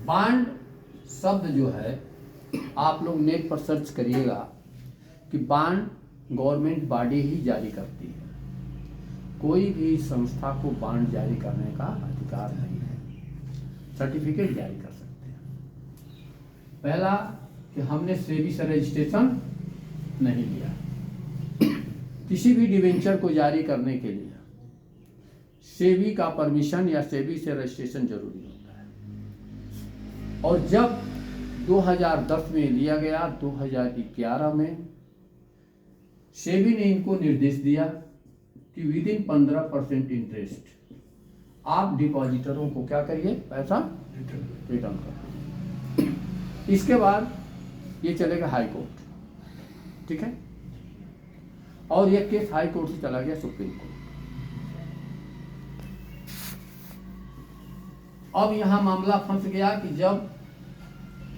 Bond शब्द जो है आप लोग नेट पर सर्च करिएगा कि बांड गवर्नमेंट बॉडी ही जारी करती है, कोई भी संस्था को बांड जारी करने का अधिकार नहीं है। सर्टिफिकेट जारी कर सकते हैं। पहला कि हमने सेबी से रजिस्ट्रेशन नहीं लिया। किसी भी डिवेंचर को जारी करने के लिए सेबी का परमिशन या सेबी से रजिस्ट्रेशन जरूरी होता है। और जब 2010 में लिया गया, 2011 में सेबी ने इनको निर्देश दिया कि विद इन 15% इंटरेस्ट आप डिपॉजिटरों को क्या करिए, पैसा रिटर्न करो। इसके बाद ये चलेगा हाई कोर्ट, ठीक है, और ये केस हाई कोर्ट से चला गया सुप्रीम कोर्ट। अब यहां मामला फंस गया कि जब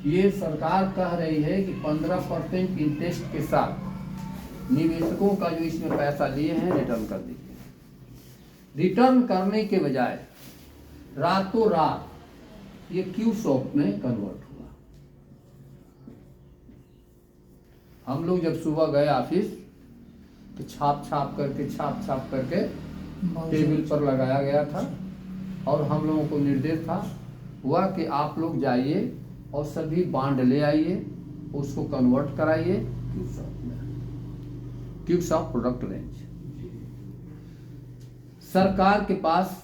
ये सरकार कह रही है कि 15% इंटरेस्ट के साथ निवेशकों का जो इसमें पैसा लिए हैं रिटर्न कर दीजिए, रिटर्न करने के बजाय रातों रात ये क्यू शॉप में कन्वर्ट हुआ। हम लोग जब सुबह गए ऑफिस तो छाप छाप करके टेबल पर लगाया गया था और हम लोगों को निर्देश था हुआ कि आप लोग जाइए और सभी बांड ले आइए, उसको कन्वर्ट कराइए क्यू शॉप में, क्यू शॉप प्रोडक्ट रेंज। सरकार के पास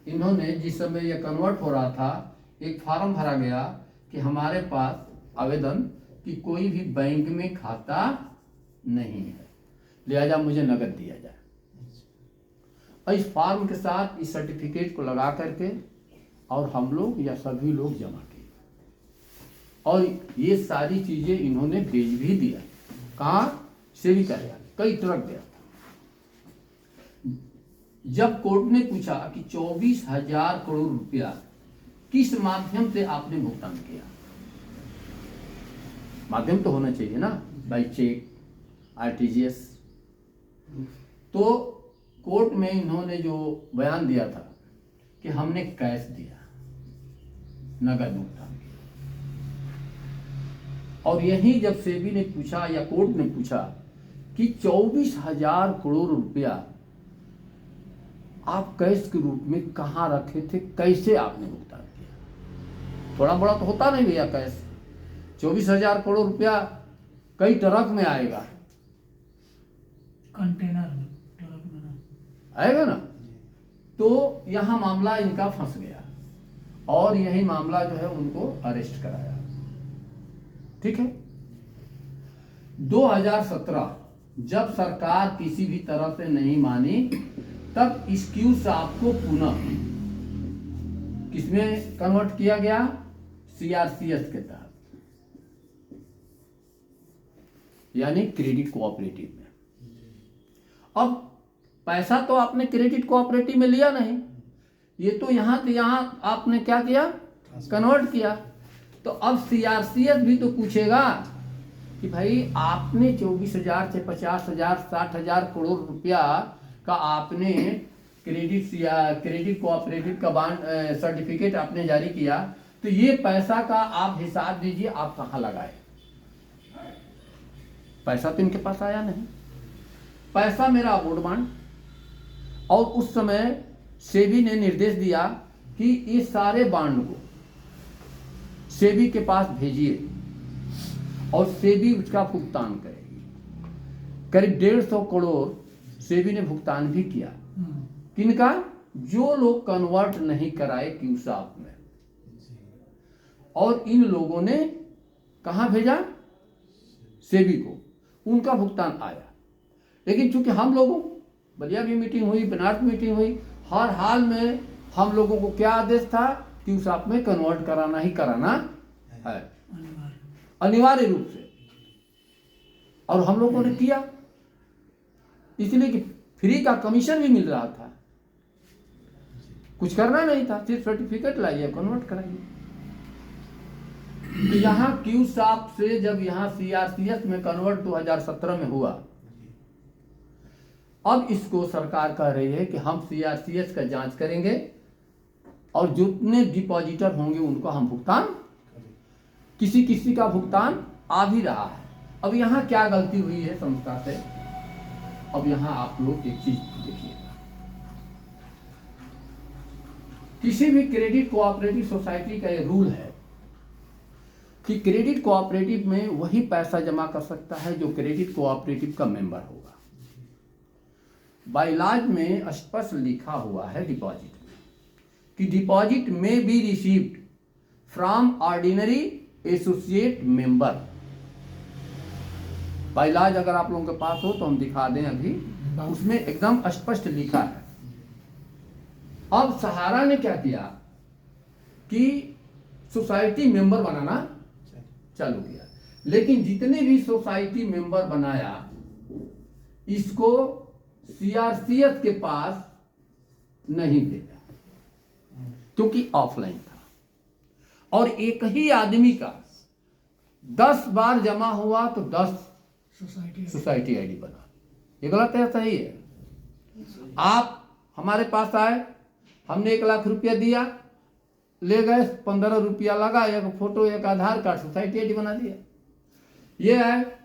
इन्होंने जिस समय यह कन्वर्ट हो रहा था एक फॉर्म भरा गया कि हमारे पास आवेदन कि कोई भी बैंक में खाता नहीं है, लिहाजा मुझे नगद दिया जाए। और इस फॉर्म के साथ इस सर्टिफिकेट को लगा करके और हम लोग या सभी लोग जमा किए और ये सारी चीजें इन्होंने भेज भी दिया। कहाँ? सेबी कार्यालय, कई ट्रक गया था। जब कोर्ट ने पूछा कि 24,000 करोड़ रुपया किस माध्यम से आपने भुगतान किया, माध्यम तो होना चाहिए ना, बाई चेक, आरटीजीएस, तो कोर्ट में इन्होंने जो बयान दिया था कि हमने कैश दिया, नगद भुगतान किया। और यही जब सेबी ने पूछा या कोर्ट ने पूछा कि 24,000 करोड़ रुपया आप कैश के रूप में कहां रखे थे, कैसे आपने भुगतान किया? थोड़ा बड़ा तो होता नहीं भैया कैश, 24,000 करोड़ रुपया कई ट्रक में आएगा, कंटेनर ट्रक में आएगा ना। तो यहां मामला इनका फंस गया और यही मामला जो है उनको अरेस्ट कराया, ठीक है। 2017 जब सरकार किसी भी तरह से नहीं मानी तब इस क्यू शॉप को पुनः किसमें कन्वर्ट किया गया? सीआरसीएस के तहत, यानी क्रेडिट कोऑपरेटिव में। अब पैसा तो आपने क्रेडिट कोऑपरेटिव में लिया नहीं, ये तो यहां से यहां आपने क्या किया? कन्वर्ट किया। तो अब सीआरसीएस भी तो पूछेगा कि भाई आपने 24,000 से 50,000 60,000 करोड़ रुपया का आपने क्रेडिट कोऑपरेटिव का बांड सर्टिफिकेट आपने जारी किया, तो ये पैसा का आप हिसाब दीजिए, आप कहां लगाए? पैसा तो इनके पास आया नहीं, पैसा मेरा अबोर्ड बांड। और उस समय सेबी ने निर्देश दिया कि ये सारे बांड को सेबी के पास भेजिए और सेबी उसका भुगतान करेगी। करीब 150 करोड़ सेबी ने भुगतान भी किया। किनका? जो लोग कन्वर्ट नहीं कराए क्यू शॉप में, और इन लोगों ने कहां भेजा? सेबी को, उनका भुगतान आया। लेकिन चूंकि हम लोगों, बलिया भी मीटिंग हुई, बनारस मीटिंग हुई, हर हाल में हम लोगों को क्या आदेश था? क्यू शॉप में कन्वर्ट कराना ही कराना है, अनिवार्य रूप से। और हम लोगों ने किया, इसलिए कि फ्री का कमीशन भी मिल रहा था, कुछ करना नहीं था, सिर्फ सर्टिफिकेट लाइए, कन्वर्ट कराइए। तो यहाँ क्यू शॉप से जब यहाँ सीआरसीएस में कन्वर्ट 2017 में हुआ, अब इसको सरकार कह रही है कि हम सीआरसीएस का जांच करेंगे और जितने डिपॉजिटर होंगे उनको हम भुगतान, किसी किसी का भुगतान आ भी रहा है। अब यहाँ क्या गलती हुई है संस्था से, अब यहाँ आप लोग एक चीज देखिए, किसी भी क्रेडिट कोऑपरेटिव सोसाइटी का ये रूल है कि क्रेडिट कोऑपरेटिव में वही पैसा जमा कर सकता है जो क्रेडिट कोऑपरेटिव का मेंबर होगा। बाइलाज में स्पष्ट लिखा हुआ है डिपॉजिट में कि डिपॉजिट में be received from ordinary associate member. Bylaws अगर आप लोगों के पास हो तो हम दिखा दें अभी, उसमें एकदम स्पष्ट लिखा है। अब सहारा ने क्या किया कि सोसाइटी मेंबर बनाना चालू किया, लेकिन जितने भी सोसाइटी मेंबर बनाया इसको सीआरसीएस के पास नहीं भेजा क्योंकि ऑफलाइन था, और एक ही आदमी का 10 बार जमा हुआ तो 10 सोसाइटी आईडी बना। ये गलत है, सही है? आप हमारे पास आए, हमने 1 लाख रुपया दिया, ले गए, 15 रुपया लगा, एक फोटो, एक आधार कार्ड, सोसाइटी आईडी बना दिया। ये है,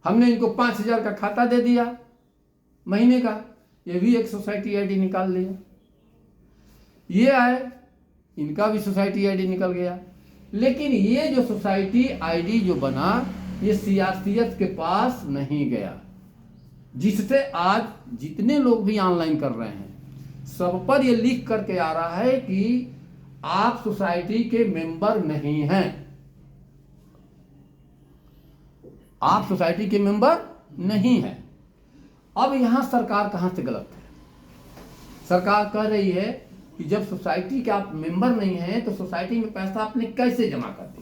हमने इनको 5,000 का खाता दे दिया महीने का, ये भी एक सोसाइटी आईडी निकाल लिया। ये है, इनका भी सोसाइटी आईडी निकल गया। लेकिन ये जो सोसाइटी आईडी जो बना ये सीआरसीएस के पास नहीं गया, जिससे आज जितने लोग भी ऑनलाइन कर रहे हैं सब पर ये लिख करके आ रहा है कि आप सोसाइटी के मेंबर नहीं हैं, आप सोसाइटी के मेंबर नहीं हैं। अब यहां सरकार कहां से गलत है? सरकार कह रही है कि जब सोसाइटी के आप मेंबर नहीं हैं तो सोसाइटी में पैसा आपने कैसे जमा कर दिया।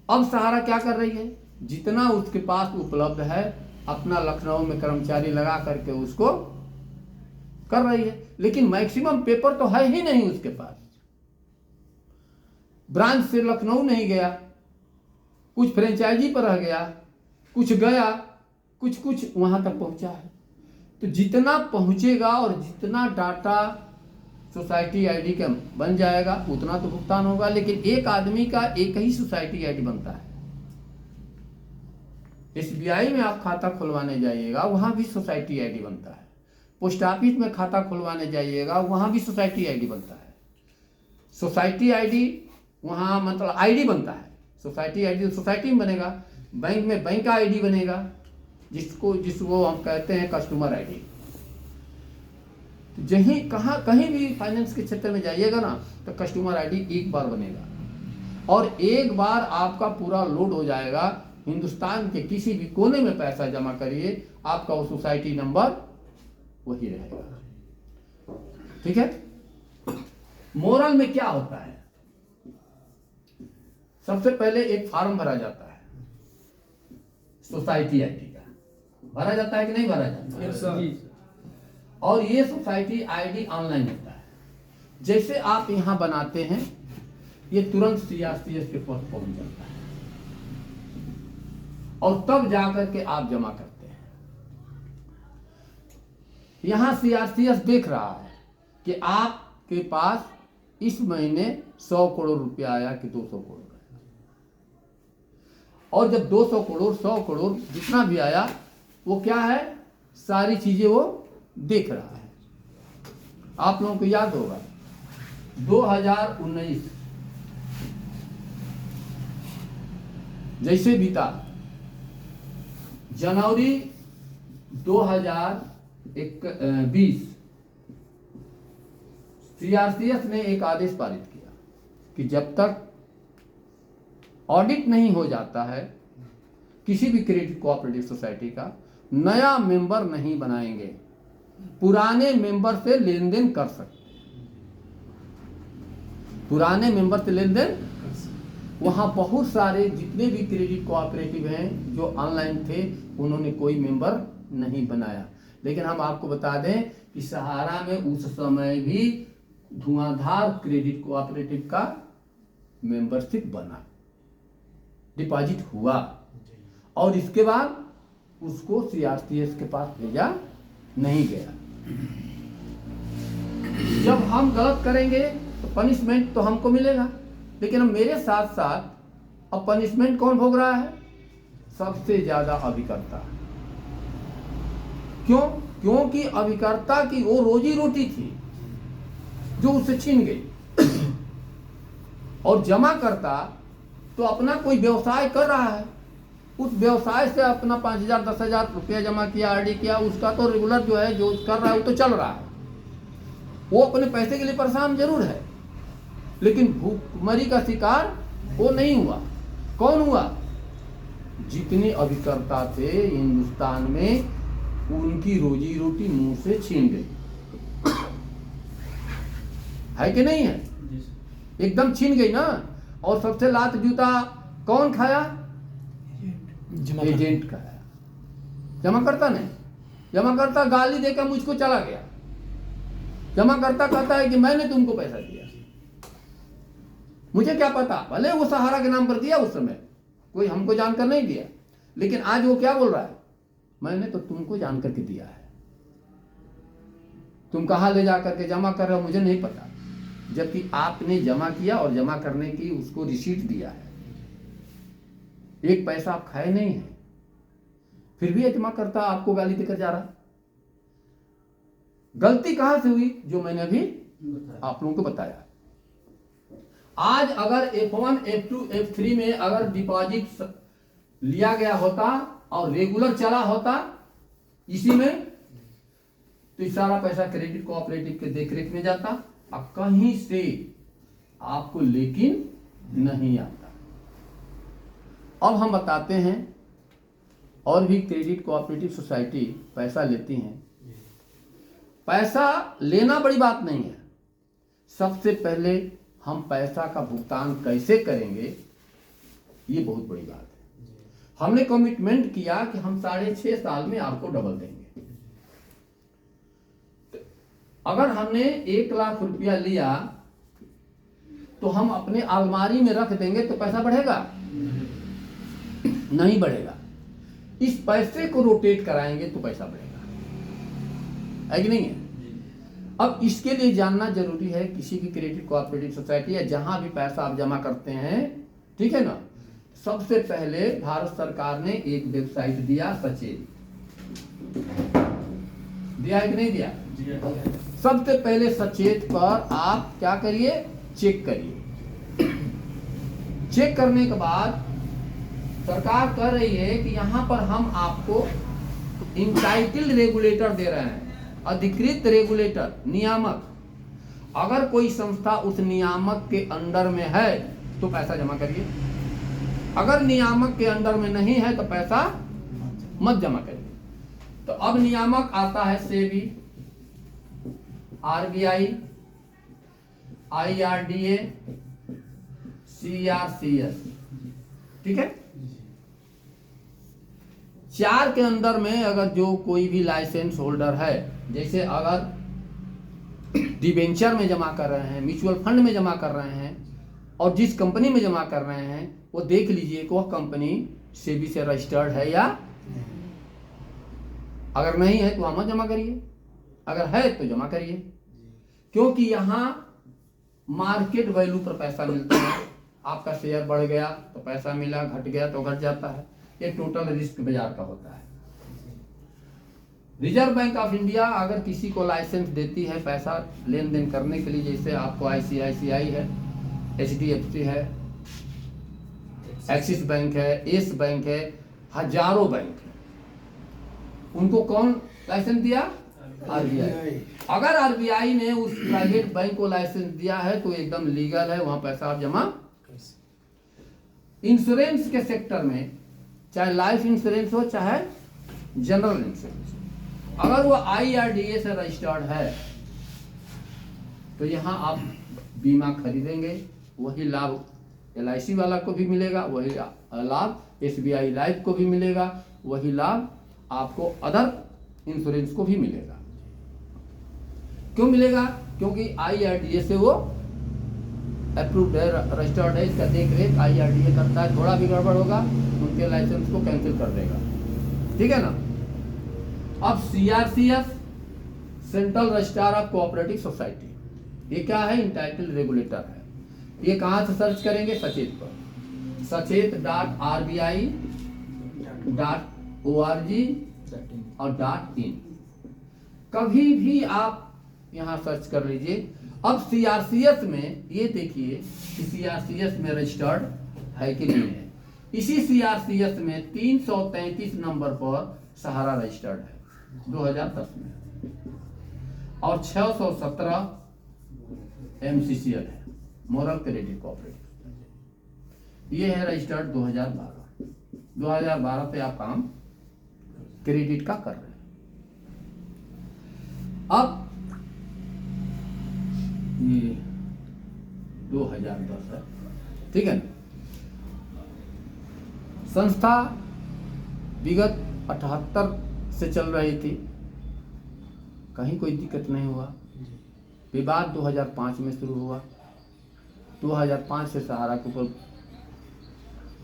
अब सहारा क्या कर रही है, जितना उसके पास उपलब्ध है अपना लखनऊ में कर्मचारी लगा करके उसको कर रही है, लेकिन मैक्सिमम पेपर तो है ही नहीं उसके पास। ब्रांच से लखनऊ नहीं गया, कुछ फ्रेंचाइजी पर रह गया, कुछ गया, कुछ वहां तक पहुंचा है। तो जितना पहुंचेगा और जितना डाटा सोसाइटी आईडी का बन जाएगा उतना तो भुगतान होगा, लेकिन एक आदमी का एक ही सोसाइटी आईडी बनता है। एसबीआई में आप खाता खुलवाने जाइएगा वहां भी सोसाइटी आईडी बनता है, पोस्ट ऑफिस में खाता खुलवाने जाइएगा वहां भी सोसाइटी आईडी बनता है। सोसाइटी आईडी वहां मतलब आईडी बनता है, सोसाइटी आईडी सोसाइटी में बनेगा, बैंक में बैंक का आईडी बनेगा, जिसको हम कहते हैं कस्टमर आईडी। जहीं कहीं भी फाइनेंस के क्षेत्र में जाइएगा ना तो कस्टमर आईडी एक बार बनेगा, और एक बार आपका पूरा लोड हो जाएगा। हिंदुस्तान के किसी भी कोने में पैसा जमा करिए, आपका वो सोसाइटी नंबर वही रहेगा। ठीक है। मोरल में क्या होता है, सबसे पहले एक फॉर्म भरा जाता है सोसाइटी आईडी का, भरा जाता है कि नहीं भरा जाता है? और ये सोसाइटी आईडी ऑनलाइन होता है। जैसे आप यहां बनाते हैं ये तुरंत सीआरसीएस के पास पहुंच जाता है और तब जाकर के आप जमा करते हैं। यहां सीआरसीएस देख रहा है कि आपके पास इस महीने 100 करोड़ रुपया आया कि 200 करोड़ आया, और जब 200 करोड़ 100 करोड़ जितना भी आया वो क्या है, सारी चीजें वो देख रहा है। आप लोगों को याद होगा 2019 जैसे बीता, जनवरी 2020 सीआरसीएस ने एक आदेश पारित किया कि जब तक ऑडिट नहीं हो जाता है किसी भी क्रेडिट कोऑपरेटिव सोसाइटी का, नया मेंबर नहीं बनाएंगे, पुराने मेंबर से लेन देन कर सकते हैं। पुराने मेंबर से लेन देन, वहां बहुत सारे जितने भी क्रेडिट कोऑपरेटिव हैं जो ऑनलाइन थे उन्होंने कोई मेंबर नहीं बनाया। लेकिन हम आपको बता दें कि सहारा में उस समय भी धुआंधार क्रेडिट कोऑपरेटिव का मेंबरशिप बना, डिपॉजिट हुआ, और इसके बाद उसको सीआरसीएस के पास भेजा नहीं गया। जब हम गलत करेंगे तो पनिशमेंट तो हमको मिलेगा, लेकिन अब मेरे साथ साथ अब पनिशमेंट कौन भोग रहा है? सबसे ज्यादा अभिकर्ता। क्यों? क्योंकि अभिकर्ता की वो रोजी रोटी थी जो उससे छीन गई, और जमा करता तो अपना कोई व्यवसाय कर रहा है, उस व्यवसाय से अपना 5,000 10,000 रुपया जमा किया, आरडी किया, उसका तो रेगुलर जो है जो कर रहा है वो तो चल रहा है, वो अपने पैसे के लिए परेशान जरूर है, लेकिन भूखमरी का शिकार वो नहीं हुआ। कौन हुआ? जितने अभिकर्ता थे हिंदुस्तान में, उनकी रोजी रोटी मुंह से छीन गई, है कि नहीं है? एकदम छीन गई ना। और सबसे लात जूता कौन खाया? एजेंट खाया, जमा करता नहीं। जमा करता गाली देकर मुझको चला गया, जमा करता कहता है कि मैंने तुमको पैसा दिया, मुझे क्या पता, भले वो सहारा के नाम पर दिया उस समय, कोई हमको जानकर नहीं दिया, लेकिन आज वो क्या बोल रहा है? मैंने तो तुमको जान करके दिया है, तुम कहां ले जा करके जमा कर रहे हो मुझे नहीं पता, जबकि आपने जमा किया और जमा करने की उसको रिसीट दिया है। एक पैसा आप खाए नहीं है, फिर भी जमा करता आपको गाली देकर जा रहा। गलती कहां से हुई? जो मैंने अभी आप लोगों को बताया। आज अगर F1, F2, F3 में अगर डिपॉजिट लिया गया होता और रेगुलर चला होता इसी में, तो ये सारा पैसा क्रेडिट कोऑपरेटिव के देखरेख में जाता, अब कहीं से आपको लेकिन नहीं आता। अब हम बताते हैं, और भी क्रेडिट कोऑपरेटिव सोसाइटी पैसा लेती हैं। पैसा लेना बड़ी बात नहीं है, सबसे पहले हम पैसा का भुगतान कैसे करेंगे ये बहुत बड़ी बात है। हमने कमिटमेंट किया कि हम 6.5 साल में आपको डबल देंगे। अगर हमने 1 लाख रुपया लिया तो हम अपने अलमारी में रख देंगे तो पैसा बढ़ेगा? नहीं बढ़ेगा। इस पैसे को रोटेट कराएंगे तो पैसा बढ़ेगा, है कि नहीं है? अब इसके लिए जानना जरूरी है, किसी भी क्रेडिट कोऑपरेटिव सोसाइटी या जहां भी पैसा आप जमा करते हैं, ठीक है ना, सबसे पहले भारत सरकार ने एक वेबसाइट दिया, सचेत दिया है कि नहीं दिया? सबसे पहले सचेत पर आप क्या करिए? चेक करिए। चेक करने के बाद सरकार कह रही है कि यहां पर हम आपको इंटाइटल्ड रेगुलेटर दे रहे हैं, अधिकृत रेगुलेटर, नियामक। अगर कोई संस्था उस नियामक के अंडर में है तो पैसा जमा करिए, अगर नियामक के अंडर में नहीं है तो पैसा मत जमा करिए। तो अब नियामक आता है सेबी, आरबीआई, IRDA, CRCS, ठीक है। 4 के अंदर में अगर जो कोई भी लाइसेंस होल्डर है, जैसे अगर डिबेंचर में जमा कर रहे हैं, म्यूचुअल फंड में जमा कर रहे हैं, और जिस कंपनी में जमा कर रहे हैं वो देख लीजिए कि वह कंपनी सेबी से रजिस्टर्ड है या अगर नहीं है तो वहां मत जमा करिए, अगर है तो जमा करिए, क्योंकि यहां मार्केट वैल्यू पर पैसा मिलता है। आपका शेयर बढ़ गया तो पैसा मिला, घट गया तो घट जाता है, ये टोटल रिस्क बाजार का होता है। रिजर्व बैंक ऑफ इंडिया अगर किसी को लाइसेंस देती है पैसा लेन देन करने के लिए, जैसे आपको ICICI है, HDFC है, एक्सिस बैंक है, येस बैंक है, हजारों बैंक है, उनको कौन लाइसेंस दिया? RBI। अगर RBI ने उस प्राइवेट बैंक को लाइसेंस दिया है तो एकदम लीगल है, वहां पैसा आप जमा। इंश्योरेंस के सेक्टर में चाहे लाइफ इंश्योरेंस हो चाहे जनरल इंश्योरेंस, अगर वो IRDA से रजिस्टर्ड है तो यहाँ आप बीमा खरीदेंगे, वही लाभ LIC वाला को भी मिलेगा, वही लाभ SBI लाइफ को भी मिलेगा, वही लाभ आपको अदर इंश्योरेंस को भी मिलेगा। क्यों मिलेगा? क्योंकि IRDA से वो अप्रूव्ड है, रजिस्टर्ड है, इसका देख रेख IRDA करता है। थोड़ा भी गड़बड़ होगा उनके लाइसेंस को कैंसिल कर देगा, ठीक है ना। अब CRCS, central registrar of cooperative society, ये क्या है? इंटाइटल रेगुलेटर है। ये कहाँ से सर्च करेंगे? सचेत पर, sachet.rbi.org और .in। कभी भी आप यहाँ सर्च कर लीजिए। अब CRCS में ये देखिए कि CRCS में रजिस्टर्ड है कि नहीं है। इसी CRCS में 333 नंबर पर सहारा रजिस्टर्ड है 2010 में, और 617 MCCL है, मोरल क्रेडिट कोऑपरेटिव। ये है रजिस्टर्ड 2012 पे आप काम क्रेडिट का कर रहे हैं। अब ये 2010 है, ठीक है ना। संस्था विगत 78 से चल रही थी, कहीं कोई दिक्कत नहीं हुआ। विवाद 2005 में शुरू हुआ। 2005 से सहारा के ऊपर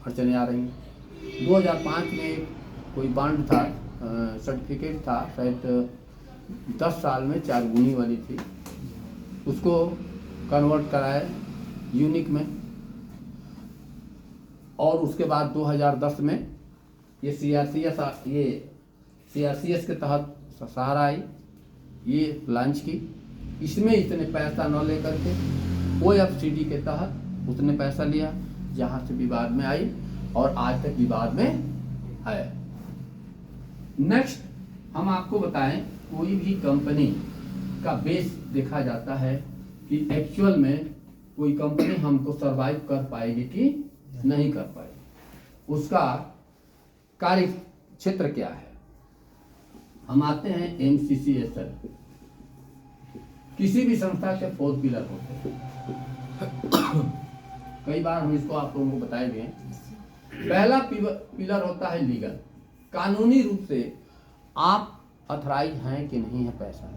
अड़चने आ रही हैं। 2005 में कोई बॉन्ड था, सर्टिफिकेट था, शायद 10 साल में 4 गुनी वाली थी, उसको कन्वर्ट कराए यूनिक में। और उसके बाद 2010 में ये CRCS के तहत सहारा आई, ये लॉन्च की। इसमें इतने पैसा न लेकर के OFCD के तहत उतने पैसा लिया, जहाँ से विवाद में आई और आज तक विवाद में है। नेक्स्ट हम आपको बताएं, कोई भी कंपनी का बेस देखा जाता है कि एक्चुअल में कोई कंपनी हमको सरवाइव कर पाएगी कि नहीं कर पाएगी, उसका कार्य क्षेत्र क्या है। हम आते हैं MCCSL। किसी भी संस्था के 4 पिलर होते हैं, कई बार हम इसको आप लोगों को बताए भी हैं। पहला पिलर होता है लीगल, कानूनी रूप से आप अथराइज हैं कि नहीं है पैसा।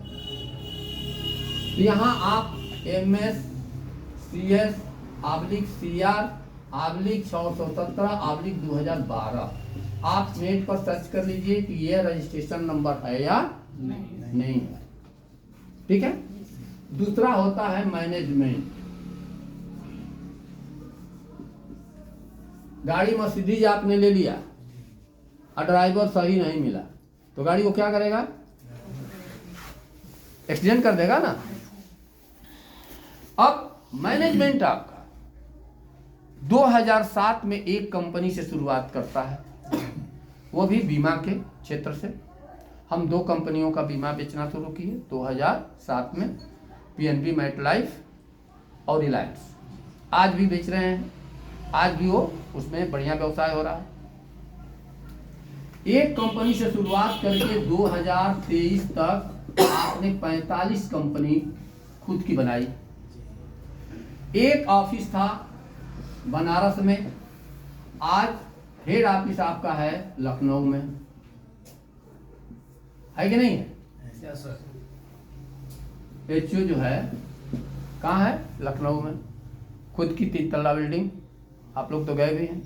तो यहाँ आप MS/CR/617/2012 आप नेट पर सर्च कर लीजिए कि यह रजिस्ट्रेशन नंबर है या नहीं है, ठीक है। दूसरा होता है मैनेजमेंट। गाड़ी मर्सिडीज आपने ले लिया और ड्राइवर सही नहीं मिला, तो गाड़ी को क्या करेगा? एक्सीडेंट कर देगा ना। अब मैनेजमेंट आपका 2007 में एक कंपनी से शुरुआत करता है, वो भी बीमा के क्षेत्र से। हम 2 कंपनियों का बीमा बेचना शुरू किए 2007 में, PNB मेटलाइफ और रिलायंस। आज भी बेच रहे हैं, आज भी वो उसमें बढ़िया व्यवसाय हो रहा है। एक कंपनी से शुरुआत करके 2023 तक आपने 45 कंपनी खुद की बनाई। एक ऑफिस था बनारस में, आज हेड ऑफिस आपका है लखनऊ में, है कि नहीं है? HO जो है कहाँ है? लखनऊ में। खुद की 3 तल्ला बिल्डिंग, आप लोग तो गए भी हैं।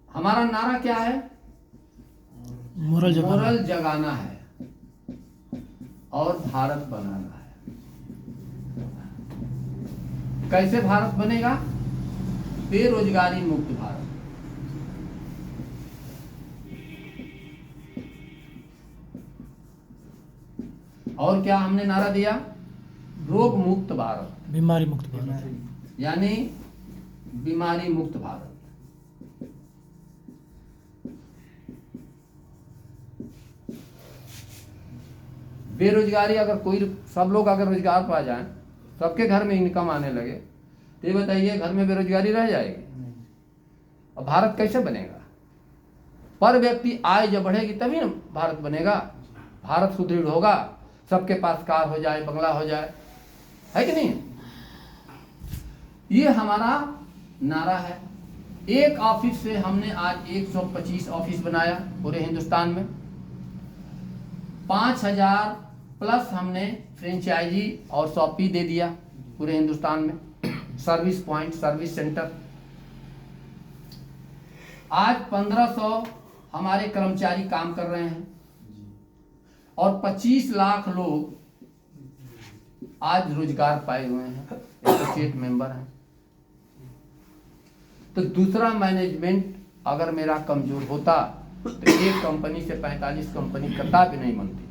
हमारा नारा क्या है? मोरल जगाना है और भारत बनाना है। कैसे भारत बनेगा? बेरोजगारी मुक्त भारत। और क्या हमने नारा दिया? रोग मुक्त भारत, बीमारी मुक्त भारत, यानी बीमारी मुक्त भारत। बेरोजगारी, अगर कोई, सब लोग अगर रोजगार पा जाएं, सबके घर में इनकम आने लगे, तो ये बताइए घर में बेरोजगारी रह जाएगी? और भारत कैसे बनेगा? पर व्यक्ति आय जब बढ़ेगी तभी ना भारत बनेगा। भारत सुदृढ़ होगा, सबके पास कार हो जाए, बंगला हो जाए, है कि नहीं? ये हमारा नारा है। एक ऑफिस से हमने आज 125 ऑफिस बनाया पूरे हिंदुस्तान में। 5000 प्लस हमने फ्रेंचाइजी और शॉपी दे दिया पूरे हिंदुस्तान में। Service point, service centre. आज 1500 हमारे कर्मचारी काम कर रहे हैं और 25 लाख लोग आज रोजगार पाए हुए हैं, एसोसिएट मेंबर हैं। तो दूसरा मैनेजमेंट अगर मेरा कमजोर होता तो एक कंपनी से 45 कंपनी कदापि नहीं बनती,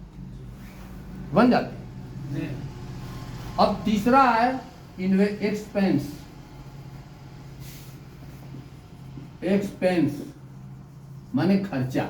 बन जाती। अब तीसरा है एक्सपेंस। एक्सपेंस माने खर्चा।